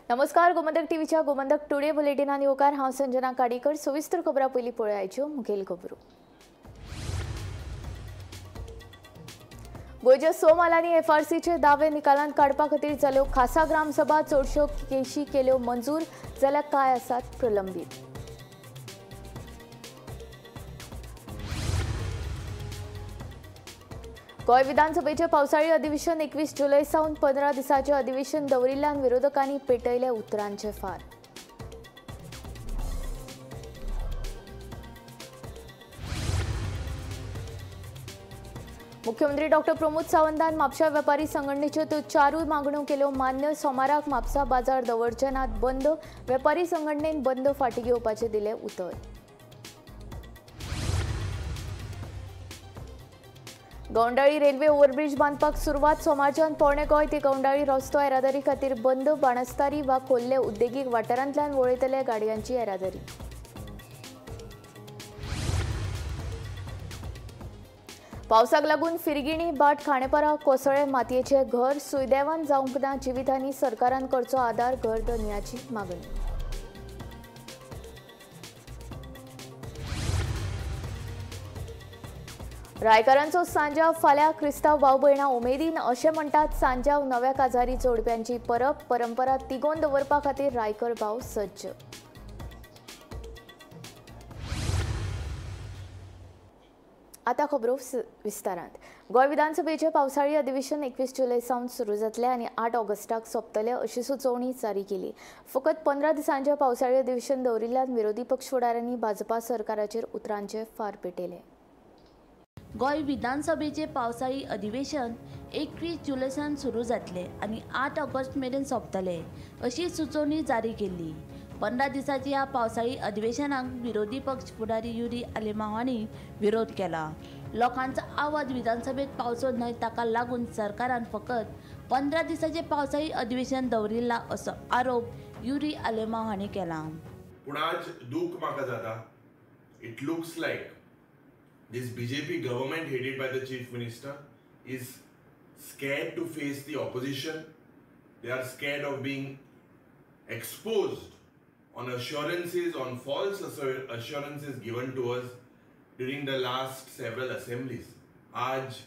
नमस्कार. गोमंतक टीव्हीच्या गोमंतक टुडे बुलेटिनान येवकार. हांव संजना काडीकर. सविस्तर खबरां पयलीं पळोवयाच्यो मुखेल खबरो. गोंयच्या स मालांनी एफआरसीचे दावे निकालांत काडपा खातीर जाल्यो खासा ग्रामसभा चडश्यो केशी केल्यो मंजूर, जाल्यार कांय आसात प्रलंबीत. गोंय विधानसभेचे पावसाळी अधिवेशन 21 जुलय सावन 15 दिसांचे अधिवेशन दवरिल्ल्यान विरोधकांनी पेटयले उतरांचे फार. मुख्यमंत्री डॉ. प्रमोद सावंतान म्हापशा वेपारी संघटनेच्यो त्यो चारूय मागण्यो केल्यो मान्य. सोमाराक म्हापसा बाजार दवरचे नात बंद. वेपारी संघटनेन बंद फाटीं घेवपाचे दिले उतर. गवंडाळी रेल्वे ओव्हरब्रिज बांदपाक सुरवात. सोमारच्यान पोरणे गोंय ते गवंडाळी रस्तो येरादारी खातीर बंद. बाणस्तारी वा खोल्ले उद्देगीक वाठारांतल्यान वळयतले गाडयांची येरादारी. पावसाक लागून फिरगिणी बाट खांडेपारा कोसळे मातयेचे घर. सुयदेवान जावंक ना. जिवितांनी सरकारान करचो आदार. घर धन्याची मागणी. रायकारांचो सांजाव फाल्यां. क्रिस्तांव भाव भयणां उमेदीन अशें म्हणटात. सांजाव नव्या काजारी जोडप्यांची परब. परंपरा तिगोवन दवरपा खातीर रायकर भाव सज्ज. आतां खबरो विस्तारांत. गोंय विधानसभेचे पावसाळी अधिवेशन 21 जुलय सावन सुरू जातले आनी 8 ऑगस्टाक सोंपतले अशी सुचोवणी जारी केली. फकत 15 दिसांचे पावसाळी अधिवेशन दवरिल्ल्यान विरोधी पक्ष फुडाऱ्यांनी भाजपा सरकाराचेर उतरांचे फार पेटयले. गोंय विधानसभेचे पावसाळी अधिवेशन 21 जुलय सावन सुरू जातले आनी 8 ऑगस्ट मेरेन सोंपतले अशी सुचोवणी जारी केल्ली. 15 दिसांच्या ह्या पावसाळी अधिवेशनाक विरोधी पक्ष फुडारी युरी आलेमांव हांणी विरोध केला. लोकांचो आवाज विधानसभेत पावचो न्हय ताका लागून सरकारान फकत 15 दिसांचे पावसाळी अधिवेशन दवरिल्ला असो आरोप युरी आलेमांव हांणी केला. पूण आज दूख म्हाका जाता. It looks like this BJP government headed by the chief minister is scared to face the opposition. They are scared of being exposed on assurances, on false assurances given to us during the last several assemblies. Aaj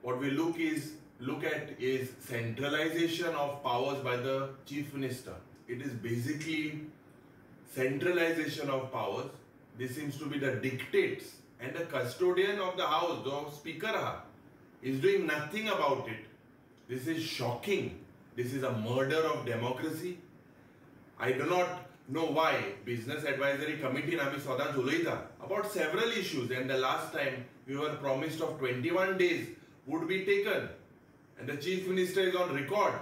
what we look at is centralization of powers by the chief minister. It is basically centralization of powers. This seems to be the dictates. And the custodian of the house, the speaker, is doing nothing about it. This is shocking. This is a murder of democracy. I do not know why Business Advisory Committee आमी सदांच उलयता about several issues, and the last time we were promised of 21 days would be taken, and the chief minister is on record.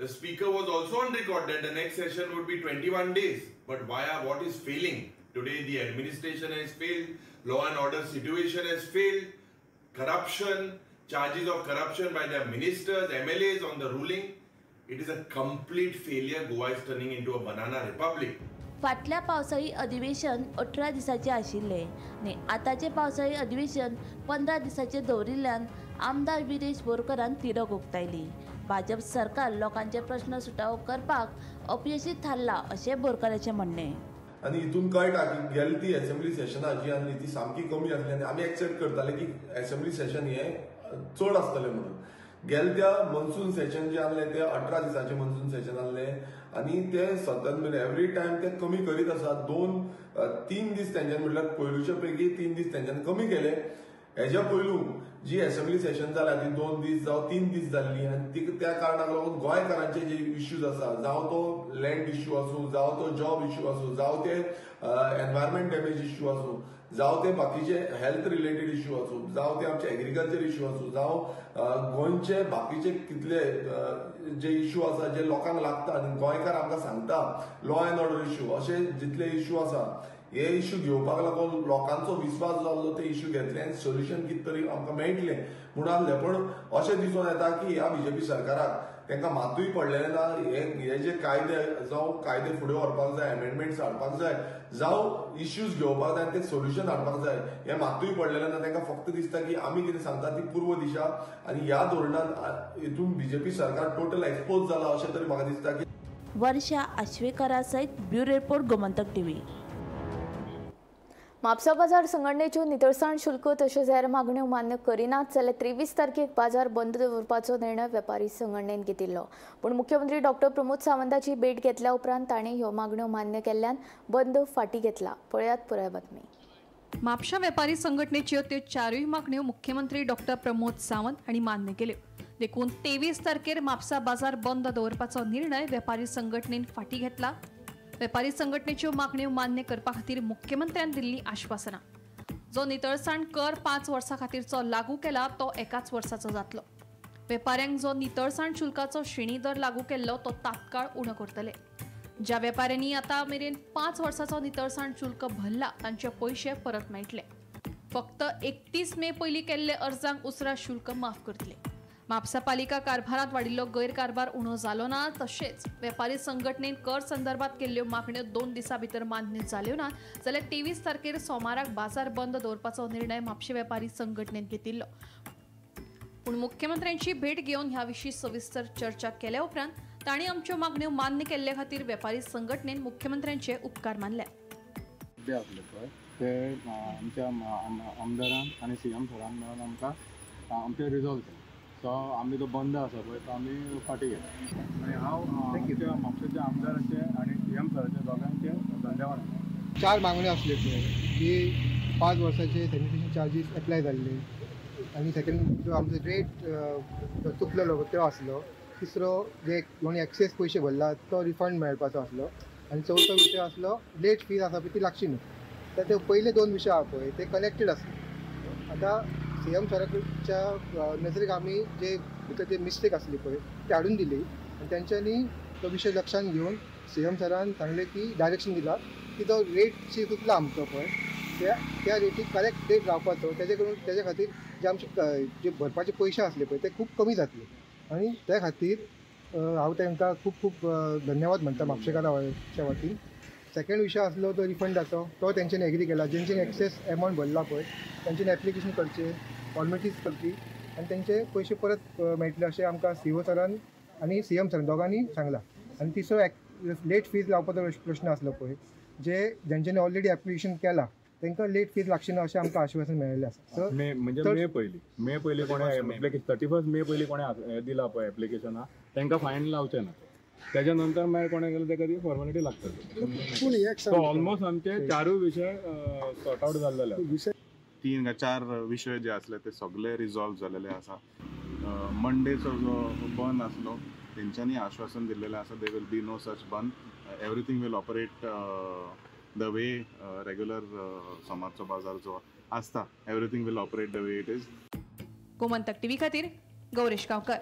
The speaker was also on record that the next session would be 21 days. But what is failing? Today the administration has failed, law and order situation has failed, corruption, charges of corruption by the ministers, MLAs on the ruling. It is a complete failure. Goa is turning into a banana republic. फाटल्या पावसाळी अधिवेशन 18 दिसांचे आशिल्ले आनी आतांचे पावसाळी अधिवेशन 15 दिसांचे दवरिल्ल्यान आमदार विरेश बोरकरान तिरक उक्तायली. भाजप सरकार लोकांचे प्रश्न सुटावो करपाक अपयशी थारला अशें बोरकराचें म्हणणें. आनी हितून कळटा की गेली ती असेंब्ली सेशनां जी आसली ती सामकी कमी आसली आनी आमी एक्सेप्ट करताले की असेंब्ली सेशन हे चड आसतलें म्हणून. गेले त्या मॉन्सून सेशन जे आसलें ते 18 दिसांचे मॉन्सून सेशन आसलें आनी ते सतत एवरी टायम ते कमी करीत आसा. 2-3 दीस तेंच्यानी म्हटल्यार पयलुचे पैकी 3 दीस तेंच्यानी कमी केले. हेच्या पयलू जी असेंब्ली सेशन जाल्या ती 2 दीस जावं 3 दीस जाल्ली आनी त्या कारणाक लागून गोंयकारांचे जे इश्यूज आसा, जावं तो लँड इश्यू आसूं, जावं तो जॉब इश्यू आसूं, जावं ते एनवायरमेंट डॅमेज इश्यू आसूं, जावं ते बाकीचे हेल्थ रिलेटेड इश्यू आसूं, जावं ते आमचे एग्रीकल्चर इश्यू आसूं, जावं गोंयचे बाकीचे कितले जे इश्यू आसा जे लोकांक लागता आनी गोंयकार आमकां सांगता लॉ अँड ऑर्डर इश्यू अशे जितले इश्यू आसा हे इश्यू घेवपाक लागून लोकांचो विश्वास जो आसलो ते इश्यू घेतले आनी सोल्युशन कितें तरी आमकां मेळटलें म्हणून आसलें. पण अशें दिसून येता की ह्या बीजेपी सरकाराक तांकां मातूय पडलेलें ना. हे जे कायदे जावं कायदे फुडें व्हरपाक जाय, अमेंडमेंट्स हाडपाक जाय, जावं इश्यूज घेवपाक जाय ते सोल्युशन हाडपाक जाय, हे मातूय पडलेलें ना. तांकां फक्त दिसता की आमी कितें सांगता ती पूर्व दिशा आनी ह्या धोरणान हितून बीजेपी सरकार टोटल एक्सपोज जाला अशें तरी म्हाका दिसता की वर्षा आश्वेकरा सयत bureau report Gomantak TV. Mapusa बाजार संघटनेच्यो नितळसाण शुल्क तशेंच हेर मागण्यो मान्य करिनात जाल्यार 23 तारखेक बाजार बंद दवरपाचो निर्णय वेपारी संघटनेन घेतिल्लो. पूण मुख्यमंत्री डॉक्टर प्रमोद सावंताची भेट घेतल्या उपरांत ताणें ह्यो मागण्यो मान्य केल्ल्यान बंद फाटीं घेतला. पळयात पुराय बातमी. म्हापशा वेपारी संघटनेच्यो त्यो चारूय मागण्यो मुख्यमंत्री डॉक्टर प्रमोद सावंत हांणी मान्य केल्यो. देखून 23 तारखेर म्हापसा बाजार बंद दवरपाचो निर्णय वेपारी संघटनेन फाटीं घेतला. वेपारी संघटनेच्यो मागण्यो मान्य करपा खातीर मुख्यमंत्र्यान दिल्ली आश्वासनां. जो नितळसाण कर 5 वर्सां खातीरचो लागू केला तो एकाच वर्साचो जातलो. वेपाऱ्यांक जो नितळसाण शुल्काचो श्रेणी दर लागू केल्लो तो तात्काळ उणो करतले. ज्या वेपाऱ्यांनी आतां मेरेन 5 वर्साचो नितळसाण शुल्क भरला तांचे पयशे परत मेळटले. फक्त 31 मे पयलीं केल्ले अर्जांक उसरा शुल्क माफ करतले. म्हापसा पालिका कारभारात वाडिल्लो गैरकारभार उणो जालो ना. तशेंच वेपारी संघटनेन कर संदर्भात केल्ल्यो मागण्यो 2 दिसां भितर मान्य जाल्यो ना जाल्यार 23 तारखेर सोमाराक बाजार बंद दवरपाचो निर्णय म्हापशे वेपारी संघटनेन घेतिल्लो. पूण मुख्यमंत्र्यांची भेट घेवन ह्या विशीं सविस्तर चर्चा केल्या उपरांत तांणी आमच्यो मागण्यो मान्य केल्ले खातीर वेपारी संघटनेन मुख्यमंत्र्यांचे उपकार मानले. ते आमच्या आमदारान आनी सीएम सरान मेळून आमकां आमचे रिजॉल्व केले. सो आमी तो बंद आसा पळय तो आमी फाटीं घेतला. आनी हांव आमच्या म्हापशेच्या आमदाराचे आनी सीएम सराचे दोगांचे धन्यवाद. 4 मागण्यो आसल्यो की 5 वर्साचे सॅनिटेशन चार्जीस एप्लाय जाल्ले आनी सेकंड जो आमचो रेट चुकलेलो तो आसलो. तिसरो जे कोणी एक्सेस पयशे भरला तो रिफंड मेळपाचो आसलो. आनी चवथो विशय आसलो लेट फीज आसा पळय ती लागची न्हू. तर ते पयले 2 विशय आहा पळय ते कनेक्टेड आसले. आतां सीएम सराच्या नजरेक आमी जे भितर जे मिस्टेक आसली पळय ती हाडून दिली आनी तेंच्यांनी तो विशय लक्षांत घेवन सीएम सरान सांगलें की डायरेक्शन दिला की तो रेट चुकला आमचो पळय त्या रेटीक करेक्ट रेट रावपाचो. तेजे खातीर जे आमचे जे भरपाचे पयशे आसले पळय ते खूब कमी जातले. आनी त्या खातीर हांव तांकां खूब खूब धन्यवाद म्हणटा म्हापशेकाराच्या वतीन. सेकंड विशय आसलो तो रिफंडाचो तो तेंच्यांनी एग्री केला. जेंच्यांनी एक्सेस एमावंट भरला पळय तेंच्यांनी एप्लिकेशन करचें फॉर्मेलिटीज करची आनी तेंचे पयशे परत मेळटले अशें आमकां सीओ सरान आनी सीएम सरान दोगांनी सांगलां. आनी तिसरो लेट फीज लावपाचो प्रश्न आसलो पळय जेंच्यांनी ऑलरेडी एप्लिकेशन केलां तांकां लेट फीज लागची ना अशें आमकां आश्वासन मेळिल्लें आसा. मे पयलीं कोणें 31 मे पयलीं कोणें दिला पळय एप्लिकेशना तांकां फायन लावचें ना. त्याच्या नंतर मागीर कोणें गेलें तेका ती फॉर्मेलिटी लागतली. सो ऑलमोस्ट आमचे 4 विशय सॉर्ट आउट जाल्लेले. 3 काय 4 विशय जे असले ते सगळे रिजॉल्व झालेले आसा. मंडेचो जो बंद आसलो तेंच्यांनी आश्वासन दिल्लेलें आसा they will be no such बंद. Everything will operate the way regular समाजचो बाजार जो आसता everything will operate the way it is. Gomantak TV खातीर गौरेश गांवकर.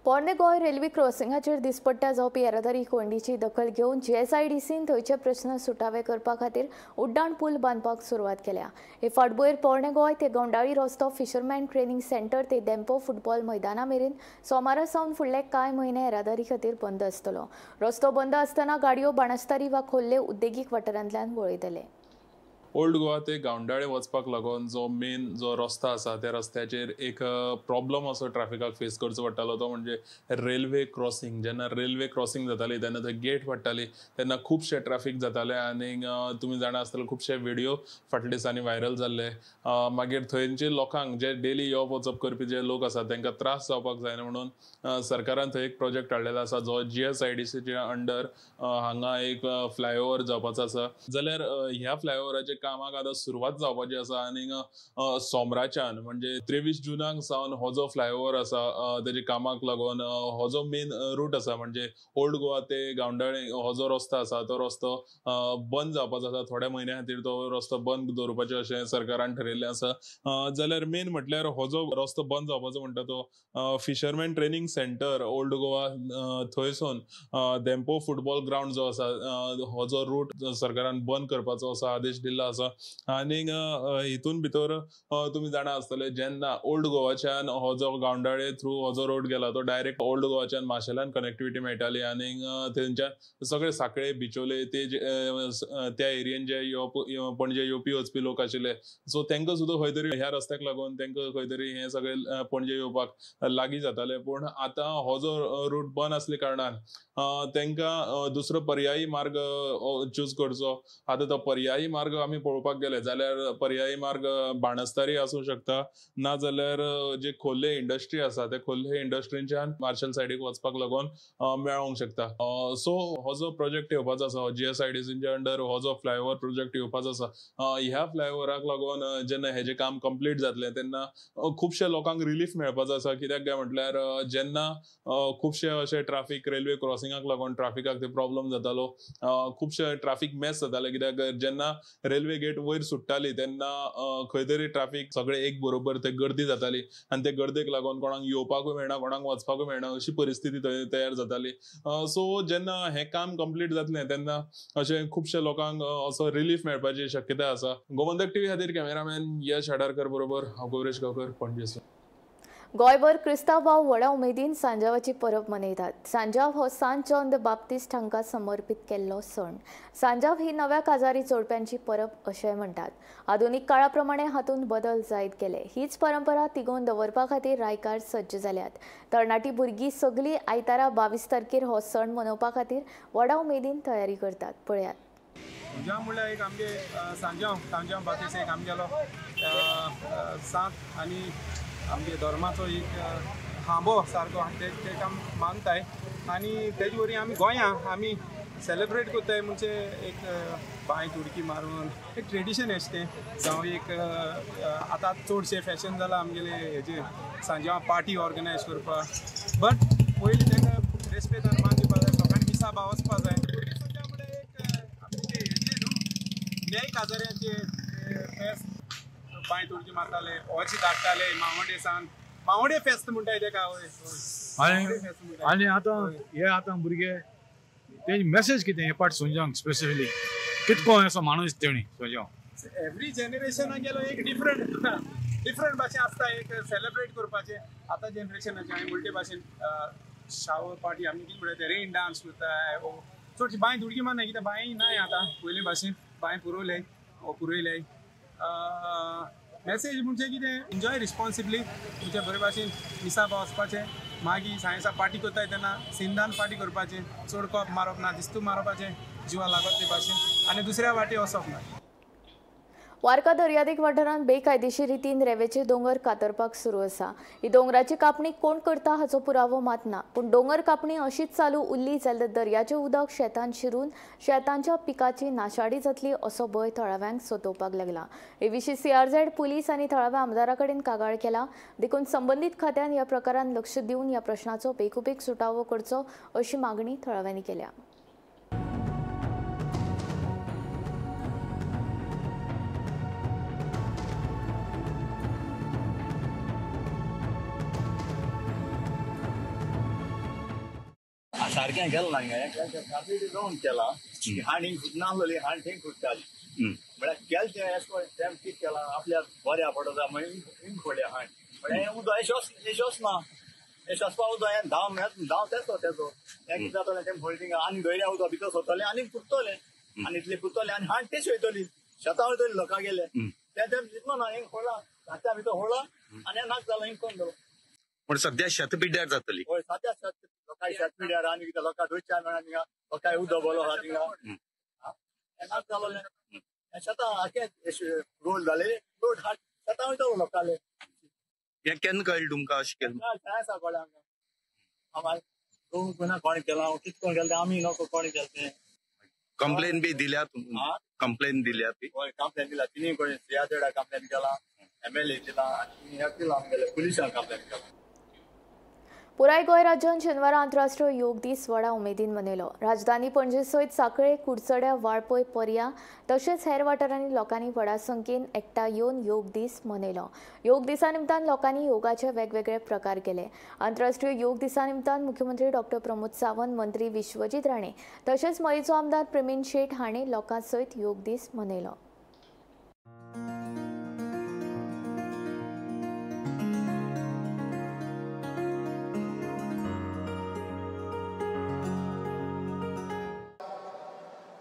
पोरणे गोंय रेल्वे क्रॉसिंगाचेर दिसपट्ट्या जावपी येरादारी कोंडीची दखल घेवन GSIDCन थंयचे प्रस्न सुटावे करपा खातीर उड्डाण पूल बांदपाक सुरवात केल्या. हे फाटभुंयेर पोरणे गोंय ते गवंडाळी रस्तो फिशरमॅन ट्रेनिंग सेंटर ते डेम्पो फुटबॉल मैदाना मेरेन सोमारा सावन फुडले कांय म्हयने येरादारी खातीर बंद आसतलो. रस्तो बंद आसतना गाडयो बाणस्तारी वा खोल्ले उद्देगीक वाठारांतल्यान वळयतले. ओल्ड गोवा ते गावंडाळे वचपाक लागून जो मेन जो रस्तो आसा त्या रस्त्याचेर एक प्रॉब्लम असो ट्रॅफिकाक फेस करचो पडटालो तो म्हणजे रेल्वे क्रॉसिंग. जेन्ना रेल्वे क्रॉसिंग जाताली तेन्ना थंय गेट पडटाली तेन्ना खुबशे ट्रॅफिक जाताले आनी तुमी जाणा आसतले खुबशे व्हिडिओ फाटल्या दिसांनी व्हायरल जाल्ले. मागीर थंयचे लोकांक जे डेली येवप वचप करपी जे लोक आसा तांकां त्रास जावपाक जायना म्हणून सरकारान थंय एक प्रोजेक्ट हाडलेलो आसा जो GSIDCच्या अंडर हांगा एक फ्लायओव्हर जावपाचो आसा. जाल्यार ह्या फ्लायओव्हराचे कामाक आतां सुरवात जावपाची आसा आनी सोमराच्यान म्हणजे 23 जुनाक सावन हो जो फ्लायओव्हर आसा तेजे कामाक लागून हो जो मेन रूट आसा म्हणजे ओल्ड गोवा ते गावंडाळे हो जो रस्तो आसा तो रस्तो बंद जावपाचो आसा. थोड्या म्हयन्या खातीर तो रस्तो बंद दवरपाचें अशें सरकारान ठरयल्लें आसा. जाल्यार मेन म्हटल्यार हो जो रस्तो बंद जावपाचो म्हणटा तो fisherman training centre old Goa थंयसून डेम्पो फुटबॉल ग्राउंड जो आसा हो जो रूट सरकारान बंद करपाचो असो आदेश दिल्लो आसा. आनीक हितून भितर तुमी जाणा आसतले जेन्ना ओल्ड गोवाच्यान हो जो गावंडाळे थ्रू हो जो रोड गेला तो डायरेक्ट ओल्ड गोवाच्यान माशेलान कनेक्टिविटी मेळटाली. आनीक थंयच्यान सगळे सांकळे बिचोले ते त्या एरियेन जे पणजे येवपी वचपी लोक आशिल्ले सो तांकां सुद्दां खंय तरी ह्या रस्त्याक लागून तांकां खंय तरी हे सगळे पणजे येवपाक लागीं जाताले. पूण आतां हो जो रूट बंद आसले कारणान तांकां दुसरो पर्यायी मार्ग चूज करचो. आतां तो पर्यायी मार्ग आमी पळोवपाक गेले जाल्यार पर्यायी मार्ग बाणस्तारी आसूं शकता, नाजाल्यार जे खोर्ले इंडस्ट्री आसा ते खोर्ले इंडस्ट्रीच्यान मार्शल सायडीक वचपाक लागून मेळोंक शकता. सो हो जो प्रोजेक्ट येवपाचो आसा GSIDCच्या अंडर हो जो फ्लायओव्हर प्रोजेक्ट येवपाचो आसा ह्या फ्लायओव्हराक लागून जेन्ना हेजें काम कंप्लीट जातलें तेन्ना खुबशे लोकांक रिलीफ मेळपाचो आसा. कित्याक काय म्हटल्यार जेन्ना खुबशे अशे ट्राफीक रेल्वे क्रॉसिंगाक लागून ट्राफिकाक ते प्रॉब्लम जातालो, खुबशे ट्राफीक मेस जाताले. कित्याक जेन्ना रेल्वे गेट वयर सुट्टाली तेन्ना खंय तरी ट्राफीक सगळे एक बरोबर ते गर्दी जाताली आनी ते गर्देक लागून कोणाक येवपाकूय मेळना, कोणाक वचपाकूय मेळना अशी परिस्थिती तयार जाताली. सो जेन्ना हें काम कंप्लीट जातलें तेन्ना अशे खुबशे लोकांक असो रिलीफ मेळपाची शक्यताय आसा. गोमंतक टीव्ही खातीर कॅमेरामॅन यश आडारकर बरोबर हांव गौरेश गांवकर, पणजेसून. गोंयभर क्रिस्तांव भाव व्हडा उमेदीन सांजावाची परब मनयतात. सांजाव हो सांत जॉन द बाप्तिस्ट हांकां समर्पीत केल्लो सण. सांजाव ही नव्या काजारी जोडप्यांची परब अशेंय म्हणटात. आधुनीक काळा प्रमाणे हातूंत बदल जायत गेले. हीच परंपरा तिगोवन दवरपा खातीर रायकार सज्ज जाल्यात. तरणाटी भुरगीं सगळीं आयतारा 22 तारखेर हो सण मनोवपा खातीर व्हडा उमेदीन तयारी करतात. पळयात. सांजाव म्हणल्यार एक आमगे सांजाव बाप्तिस्ट एक आमगेलो सांत आनी आमगे धर्माचो एक हांबो सारको ते मानताय. आनी तेजे वरी आमी गोंयां आमी सेलिब्रेट करताय म्हणजे एक बांय तुडकी मारून एक ट्रेडिशन अशें तें जावं एक आतां चडशे फॅशन जाला आमगेले हेजे सांजाव पार्टी ऑर्गनायज करपाक. बट पयलीं ताका रेस्पेद मान दिवपा जाय, सगळ्यांक मिसा भाव वचपा जाय. सांजाव म्हणल्यार एक आमचे हेजे न्हू न्याय काजाऱ्याचे फेस्त बांय तुडकी मारताले, ओची धाडटाले मावंडे सान मावंडे फेस्त म्हणटाय तेका. आनी आतां भुरगे तेजी मेसेज कितें हे पाट सोंजावंक स्पेसिफिकली कितको असो माणूस तेणी सोंजाव एवरी जनरेशना गेलो एक डिफरंट भाशेन आसता एक सेलिब्रेट करपाचे. आतां जनरेशनाचे आमी उलटे भाशेन शावर पार्टी आमी कितें म्हणटाय ते रेन डान्स करताय. चडशी बांय दुडकी मारनाय कित्याक बांय नाय आतां पयले भाशेन बांय पुरयले. मेसेज म्हणजे कितें एन्जॉय रिस्पॉन्सिबली म्हणजे बरे भाशेन मिसा भाव वचपाचें. मागीर सायन्सा पार्टी करताय तेन्ना सिंधान पार्टी करपाचें, चड कप मारप ना, दिस्तू मारपाचें जिवा लागत ते भाशेन आनी दुसऱ्या वाटे वचप ना. वार्का दर्यादेग वाठारांत बेकायदेशीर रितीन रेंवेचे दोंगर कातरपाक सुरू आसा. ही दोंगराची कापणी कोण करता हाचो पुरावो मात ना. पूण दोंगर कापणी अशीच चालू उरली जाल्यार दर्याचें उदक शेतांत शिरून शेतांच्या पिकाची नाशाडी जातली असो भंय थळाव्यांक सतोवपाक लागला. हे विशीं CRZ पुलीस आनी थळाव्या आमदारा कडेन कागाळ केला. देखून संबंदीत खात्यान ह्या प्रकारान लक्ष दिवन ह्या प्रश्नाचो बेगोबेग सुटावो करचो अशी मागणी थळाव्यांनी केल्या. सारकें गेलें ना गे जावन केला हांड खुद नासलोली हांड थंय खुदताली म्हळ्यार केलें तें कितें केलां आपल्याक बऱ्या पडो जाय म्हणून पडल्या हांड म्हळ्यार उदक एश वचना एश वचपा उदक हें धांव तेचो हें कितें जातलें तें फळ थिंगा आनी दर्या उदक भितर सरतलें आनी कुदतलें आनी इतलें कुदतलें आनी हांड तेच वयतली शेतां वयतली लोकां गेले तें दिसलो ना हें खोला हात्या भितर होला आनी नाक जालो हिंग कोण दो पण सध्या शेत पिड्ड्यार जातली. हय सध्या लोकांय शेत पिड्ड्यार आनी कितें लोकां दोनच्या मेळा थिंगा लोकांय उदक बोलो आहा थिंगा नाक जालोलें शेतां आखे रोल जाले रोड हाट शेतां वयतलो लोकांले. हें केन्ना कळ्ळें तुमकां अशें केलें? आसा कळ्ळें आमकां कोणा कोणी केलां कितें कोण केलें आमी नको कोणी केलें तें. कंप्लेन बी दिल्या कंप्लेन दिल्या ती? हय कंप्लेन दिला तिनी कोणी CRZ कंप्लेन केला MLA दिला आनी दिला आमगेले पुलिसांक कंप्लेन केला. पुराय गोंय राज्यात शेनवारा आंतरराष्ट्रीय योग दीस व्हडा उमेदीन मनयलो. राजधानी पणजे सयत सांकळे कुडचड्या वाळपय पर्या तशेंच हेर वाठारांनी लोकांनी व्हडा संख्येन एकठांय येवन योग दीस मनयलो. योग दिसा निमतान लोकांनी योगाचे वेगवेगळे प्रकार केले. आंतरराष्ट्रीय योग दिसा निमतान मुख्यमंत्री डॉ प्रमोद सावंत, मंत्री विश्वजीत राणे तशेंच मयेचो आमदार प्रवीण शेट हाणें लोकां सयत योग दीस मनयलो.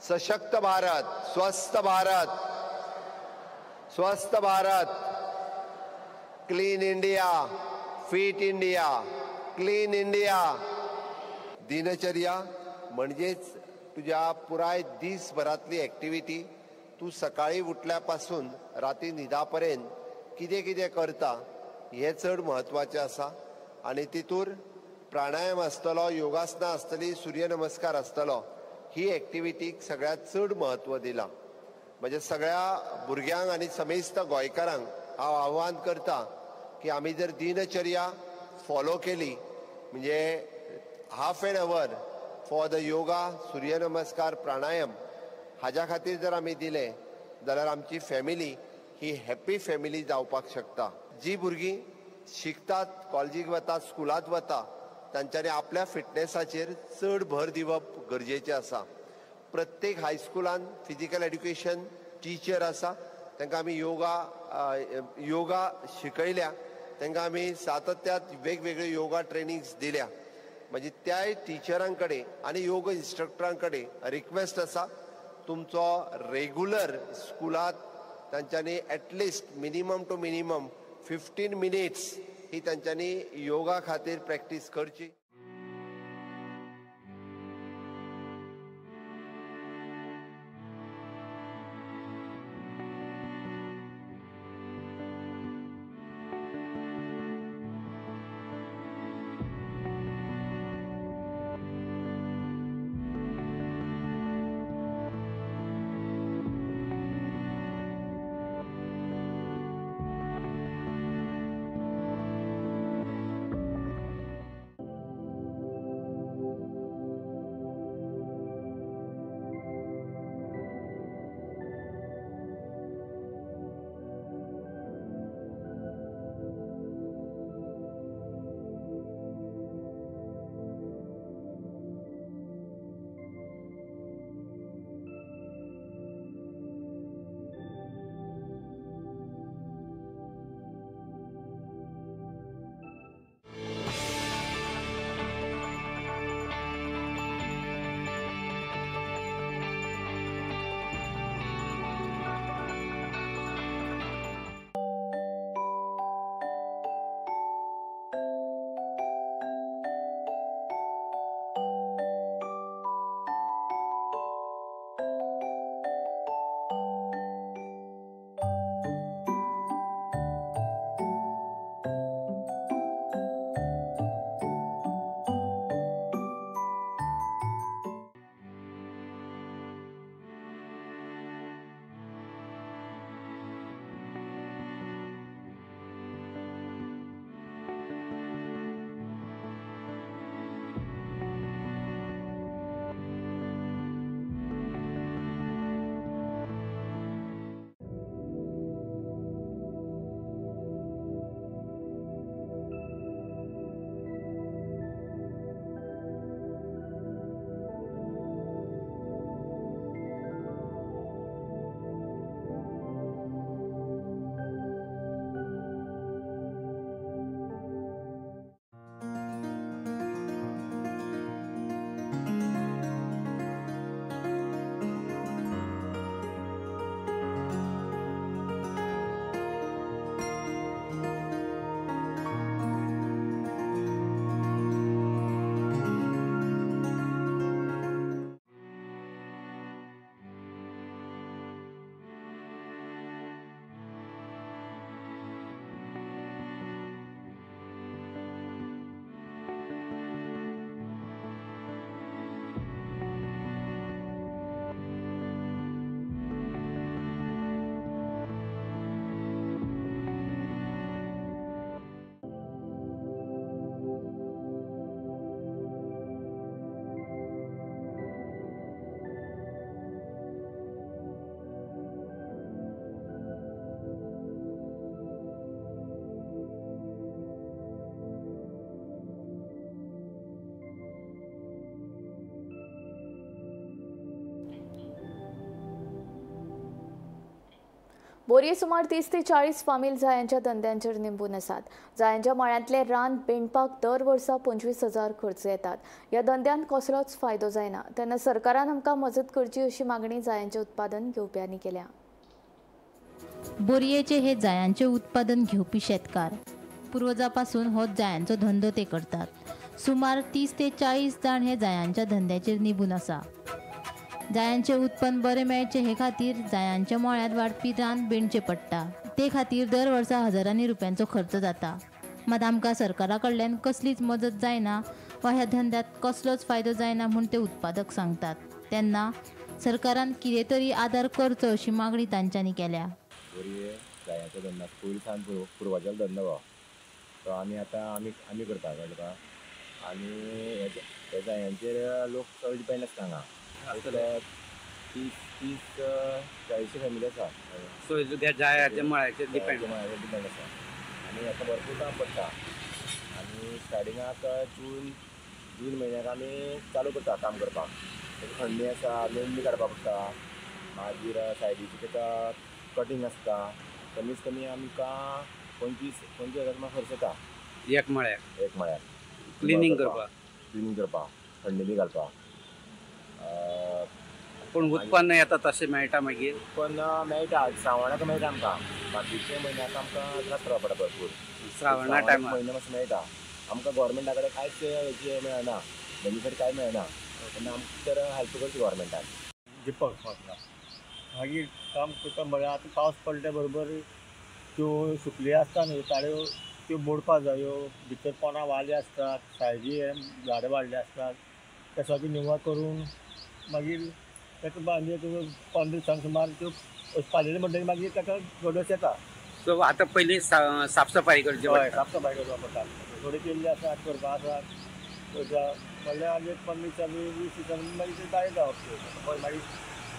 सशक्त भारत, स्वस्थ भारत, स्वस्थ Bharat, clean India, fit India, clean India. दिनचर्या म्हणजेच तुझ्या पुराय दिसभरातली ॲक्टिव्हिटी. तू सकाळी उठल्यापासून राती न्हिदापर्यंत कितें कितें करता हें चड म्हत्वाचें आसा. आनी तितूर प्राणायाम आसतलो, योगासनां आसतली, सूर्य नमस्कार आसतलो. ही ॲक्टिव्हिटीक सगळ्यात चड म्हत्व दिलां. म्हणजे सगळ्या भुरग्यांक आनी समेस्त गोंयकारांक हांव आव्हान करता की आमी जर दिनचर्या फॉलो केली, म्हणजे half an our for the yoga, सूर्य नमस्कार, प्राणायाम हाज्या खातीर जर आमी दिले जाल्यार आमची फॅमिली ही हॅप्पी फॅमिली जावपाक शकता. जी भुरगीं शिकतात, कॉलेजीक वतात, स्कुलांत वता, तांच्यांनी आपल्या फिटनेसाचेर चड भर दिवप गरजेचें आसा. प्रत्येक हायस्कुलान फिजिकल एड्युकेशन टिचर आसा, तांकां आमी योगा शिकयल्या, तांकां आमी सातत्यात वेगवेगळ्यो योगा ट्रेनिंग्स दिल्या. म्हणजे त्या टिचरां कडेन आनी योगा इन्स्ट्रक्टरां कडेन रिक्वेस्ट आसा, तुमचो रेगुलर स्कुलांत तांच्यांनी at least minimum two minimum 15 minutes ही तांच्यांनी योगा खातीर प्रॅक्टीस करची. बोरये सुमार 30 ते 40 फामील जायांच्या धंद्यांचेर निंबून आसात. जायांच्या मळ्यांतले रान बेंडपाक दर वर्सा 25,000 खर्च येतात. ह्या धंद्यान कसलोच फायदो जायना तेन्ना सरकारान आमकां मजत करची अशी मागणी जायांचे उत्पादन घेवप्यांनी केल्या. बोरयेचे हे जायांचे उत्पादन घेवपी शेतकार पुर्वजापासून हो जायांचो धंदो ते करतात. सुमार 30 ते 40 जाण हे जायांच्या धंद्याचेर निंबून आसा. जायांचे उत्पन्न बरें मेळचे हे खातीर जायांच्या मळ्यांत वाडपी रान बेंडचें पडटा. ते खातीर दर वर्सा हजारांनी रुपयांचो खर्च जाता. मात आमकां सरकारा कडल्यान कसलीच मजत जायना वा ह्या धंद्यात कसलोच फायदो जायना म्हूण ते उत्पादक सांगतात. तेन्ना सरकारान कितें तरी आदार करचो अशी मागणी तांच्यांनी केल्या. बोरये जायांचो धंदो पयलींसान पुर्वजाचो धंदो गो तो आमी करता कळ्ळें तुका. आनी हे जायांचेर लोक चड डिपेंड आसता हांगा. 30-40 फॅमिली आसा. सो त्या जायाच्या मळ्याचेर डिपेंड आसा आनी हाका भरपूर काम पडटा. आनी स्टार्टिंगाक जून म्हयन्याक आमी चालू करता काम करपाक. खंडी आसा, मेंढी काडपाक पडटा, मागीर सायडीची ताका कटींग आसता. कमीत कमी आमकां 25,000 खर्च येता एक मळ्याक क्लिनींग करपाक खंडी बी घालपाक. पूण उत्पन्न येता तशें मेळटा मागीर उत्पन्न मेळटा श्रावणाक मेळटा आमकां. बाकीचे म्हयन्याक आमकां त्रास करपा पडटा भरपूर. श्रावणा टायमार म्हयनो मातसो मेळटा आमकां. गव्हर्मेंटा कडेन कांयच हेची मेळना, बेनिफीट कांय मेळना. तेन्ना आमकां तर हेल्प करची गव्हर्मेंटान. दिपक मागीर काम करता म्हळ्यार आतां पावस पडले बरोबर त्यो सुकली आसता न्हय ताळ्यो त्यो मोडपा जायो. भितर पोना वाले आसतात, सायजी झाडां वाडले आसतात. ते सगळें निवळ करून मागीर ताका 15 दिसांक सुमार त्यो पाळिल्ले म्हणटकीर मागीर ताका गडस येता. सो आतां पयलीं साफसफाई करची हय साफसफाई करपाक पडटा. थोडी केल्ली आसा करपा आसा म्हणल्यार आनी 15 दिसांनी 20 दिसांनी मागीर ते जाय जावप. मागीर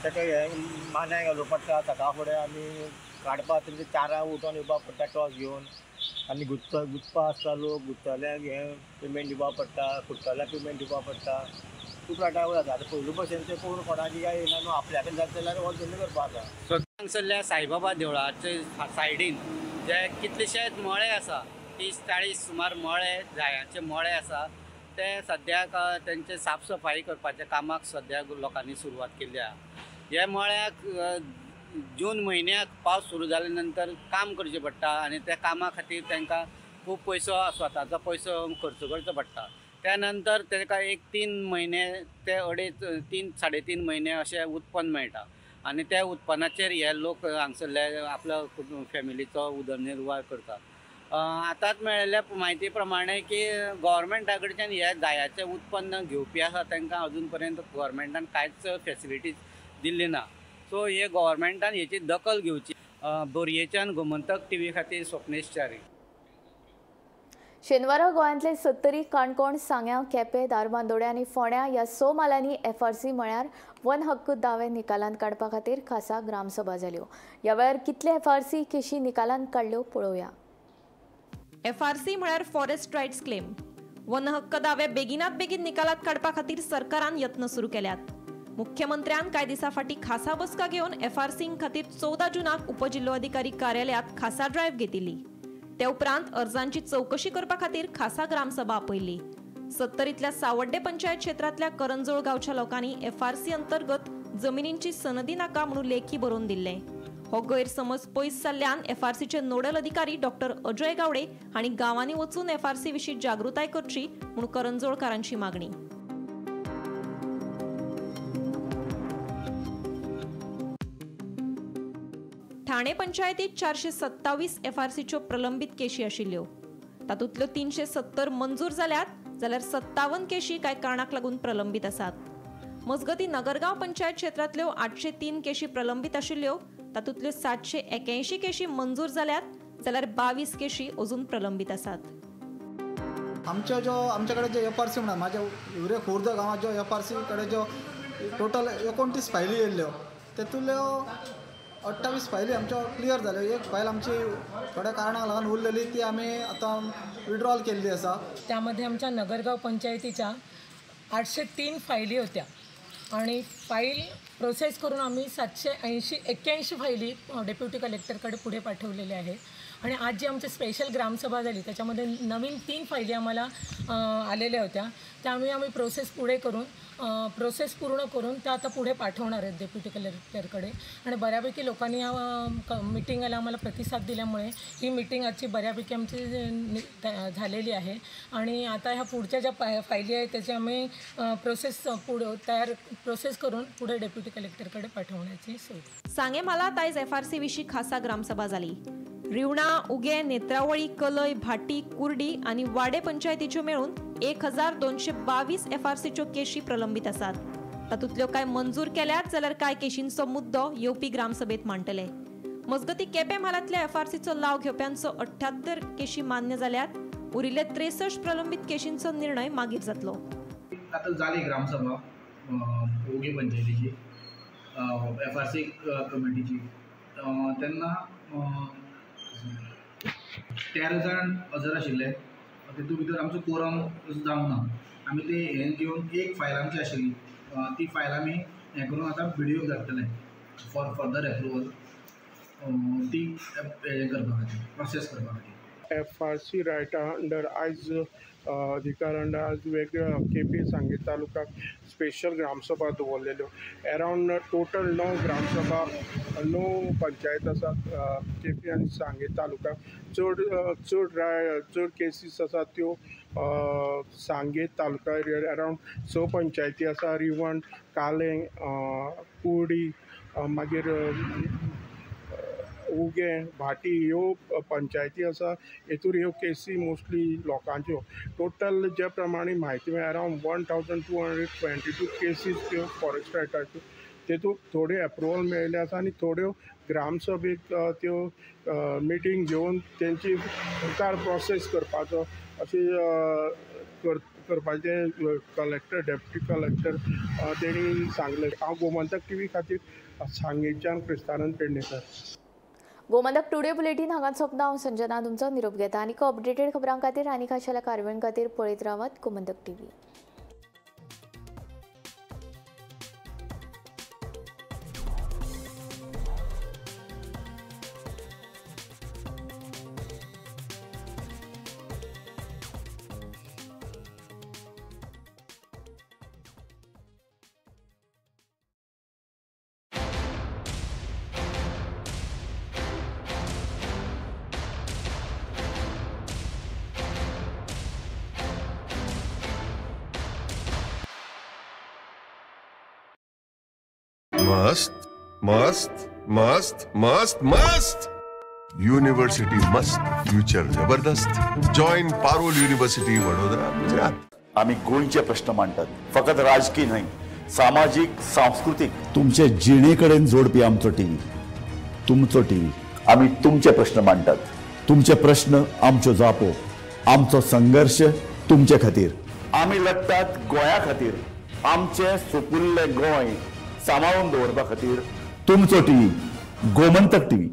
ताका हे मान्याक घालूंक पडटा. सकाळ फुडें आमी काडपाक तेंचे चारां उठोन येवपाक पडटा टॉस घेवन. आनी गुंतपा आसता लोक गुंतल्याक हे पेमेंट दिवपाक पडटा, फुट्टल्याक पेमेंट दिवपाक पडटा. खूब राटावळ जाता. आतां पयलू भशेन ते कोण कोणाची काय येना न्हू. आपल्या कडेन जाता जाल्यार हो धंदो करपाक जाता. हांगसरल्या साईबाबा देवळाचे सायडीन जे कितलेशेच मळे आसा 30-40 सुमार मळे जायांचे मळे आसा ते सद्याक तेंचे साफसफाई करपाच्या कामाक सद्याक लोकांनी सुरवात केल्ली आहा. ह्या मळ्याक जून म्हयन्याक पावस सुरू जाले नंतर काम करचें पडटा आनी त्या कामा खातीर तांकां खूब पयसो स्वताचो पयसो खर्च करचो पडटा. त्या नंतर ताका एक 3 म्हयने ते 3-3.5 म्हयने अशें उत्पन्न मेळटा. आनी त्या उत्पन्नाचेर हे लोक हांगसरले आपलो फॅमिलीचो उदरनिर्वाह करतात. आतांच मेळिल्ल्या म्हायती प्रमाणे की गव्हर्मेंटा कडच्यान हे जायाचें उत्पन्न घेवपी आसा तांकां अजून पर्यंत गव्हर्मेंटान कांयच फॅसिलिटीज दिल्ली ना. सो हे गव्हर्मेंटान हेची दखल घेवची. बोरयेच्यान गोमंतक TV खातीर स्वप्नेश च्यारी. शेनवारा गोंयांतले 70 काणकोण, सांग्यां, केपें, धारबांदोड्या आनी फोंड्या ह्या 6 मालांनी FRC म्हळ्यार वन हक्क दावे निकालांत काडपा खातीर खासा ग्रामसभा जाल्यो. ह्या वेळार कितले FRC केशी निकालांत काडल्यो पळोवया. FRC म्हळ्यार फॉरेस्ट रायट्स क्लेम. वन हक्क दावे बेगिनात बेगीन निकालांत काडपा खातीर सरकारान यत्न सुरू केल्यात. मुख्यमंत्र्यान कांय दिसा फाटीं खासा बसका घेवन FRC खातीर 14 जूनाक उपजिल्लो अधिकारी कार्यालयात खासा ड्रायव्ह घेतिल्ली. ते उपरांत अर्जांची चवकशी करपा खातीर खासा ग्रामसभा आपयल्ली. 70 सावड्डे पंचायत क्षेत्रांतल्या करंजोळ गांवच्या लोकांनी FRC अंतर्गत जमिनींची सनदी नाका म्हणून लेखी बरोवन दिल्ले. हो गैरसमज पयस जाल्ल्यान FRCचे नोडल अधिकारी डॉक्टर अजय गावडे हांणी गांवांनी वचून FRC विशीं जागृताय करची म्हूण करंजोळकारांची मागणी. ठाणे पंचायतीत 427 FRCच्यो प्रलंबीत केशी आशिल्ल्यो. तातूंतल्यो 370 मंजूर जाल्यात जाल्यार 57 केशी कांय कारणाक लागून प्रलंबीत आसात. मजगती नगरगांव पंचायत क्षेत्रांतल्यो 803 केशी प्रलंबीत आशिल्ल्यो. तातूंतल्यो 781 केशी मंजूर जाल्यात जाल्यार 22 केशी अजून प्रलंबीत आसात. आमचे जे FRC म्हणा माझ्या हिवरे खुर्द गांवात जो FRC कडे जो टोटल 29 फायली येयल्ल्यो तेतूंतल्यो 28 फायली आमच्यो क्लियर जाल्यो. एक फायल आमची थोड्या कारणाक लागून उरलेली ती आमी आतां विड्रॉल केल्ली आसा. त्यामध्ये आमच्या नगरगाव पंचायतीच्या 803 फायली होत्या आणि फाईल प्रोसेस करून आम्ही 781 फायली डेप्युटी कलेक्टरकडे पुढे पाठवलेल्या आहेत. आणि आज जी आमची स्पेशल ग्रामसभा झाली त्याच्यामध्ये नवीन 3 फायली आम्हाला आलेल्या होत्या. त्यामुळे आम्ही प्रोसेस पूर्ण करून त्या आता पुढे पाठवणार आहेत डेप्युटी कलेक्टरकडे. आणि बऱ्यापैकी लोकांनी या मीटिंगला आम्हाला प्रतिसाद दिल्यामुळे ही मीटिंग आजची बऱ्यापैकी आमची झालेली आहे. आणि आता ह्या पुढच्या ज्या फायली आहेत त्याची आम्ही प्रोसेस करून पुढे डेप्युटी कलेक्टरकडे पाठवण्याची सोय. सांगेमालात आयज FRC विशीं खासा ग्रामसभा जाली. रिवणा, उगे, नेत्रावळी, कलय, भाटी, कुर्डी आनी वाडे पंचायतीच्यो मेळून 1222 FRCच्यो केशी प्रलंबीत आसात. तातूंतल्यो कांय मंजूर केल्यात जाल्यार कांय केशींचो मुद्दो येवपी ग्रामसभेत मांडटले. मजगती केपें म्हालांतल्या FRCचो लाव घेवप्यांचो 78 केशी मान्य जाल्यात. उरिल्ले 63 प्रलंबीत केशींचो निर्णय मागीर जातलो. आतां जाली ग्रामसभा ओगे पंचायतीची FRC कमिटीची तेन्ना 13 जाण हजर आशिल्ले. तितूंत भितर आमचो कोरम जावंक ना. आमी ते हें घेवन एक फायल आमची आशिल्ली ती फायल आमी हें करून आतां BDOक धाडटले फॉर फर्दर एप्रुवल ती हें करपा खातीर प्रोसेस करपा खातीर. FRC रायटा अंडर आयज अधिकार अंडर आज वेगळ्या केपी सांगे तालुक्यात स्पेशल ग्रामसभा दवरलेल्यो. अरावंड टोटल 9 ग्रामसभा 9 पंचायत आसात केपी आनी सांगे तालुक्यात. चड केसीस आसात त्यो सांगे तालुका एरिया अरावंड 6 पंचायती आसा. रिवण, कालें, कुर्डी, मागीर उगे, भाटी ह्यो पंचायती आसा. हेतूर ह्यो केसी मोस्टली लोकांच्यो. टोटल जे प्रमाणे म्हायती मेळ्ळ्या अरावंड 1222 केसीस त्यो फॉरेस्ट रायटाच्यो. तेतूंत थोड्यो एप्रुवल मेळिल्ले आसा आनी थोड्यो ग्रामसभेक त्यो मिटींग घेवन तेंची मुखार प्रोसेस करपाचो अशें करपाचें कलेक्टर डेप्युटी कलेक्टर तेणी सांगलें. हांव गोमंतक TV खातीर सांगेच्यान क्रिस्तानंद पेडणेकर. गोमंतक टुडे बुलेटिन हांगा सोंपता. हांव संजना तुमचो निरोप घेता. आनी अपडेटेड खबरां खातीर आनी खाशेल्या कार्यावळीं खातीर पळयत रावात गोमंतक TV. मस्त मस्त मस्त मस्त मस्त युनिवर्सिटी मस्त फ्युचर जबरदस्त. Join Parul university Vadodara Gujarat. आम्ही गोंयचे प्रश्न मांडतात फकत राजकीय न्हय सामाजिक सांस्कृतिक तुमचे जिणेकडेन जोडपी आमचो टीव्ही. तुमचो टीव्ही. आम्ही तुमचे प्रश्न मांडतात. तुमचे प्रश्न आमच्यो जापो. आमचो संघर्ष तुमचे खातीर. आम्ही लढतात गोंया खातीर. आमचे सोपुल्ले गोंय सांबाळून दवरपा खातीर. तुमचो टीव्ही गोमंतक TV.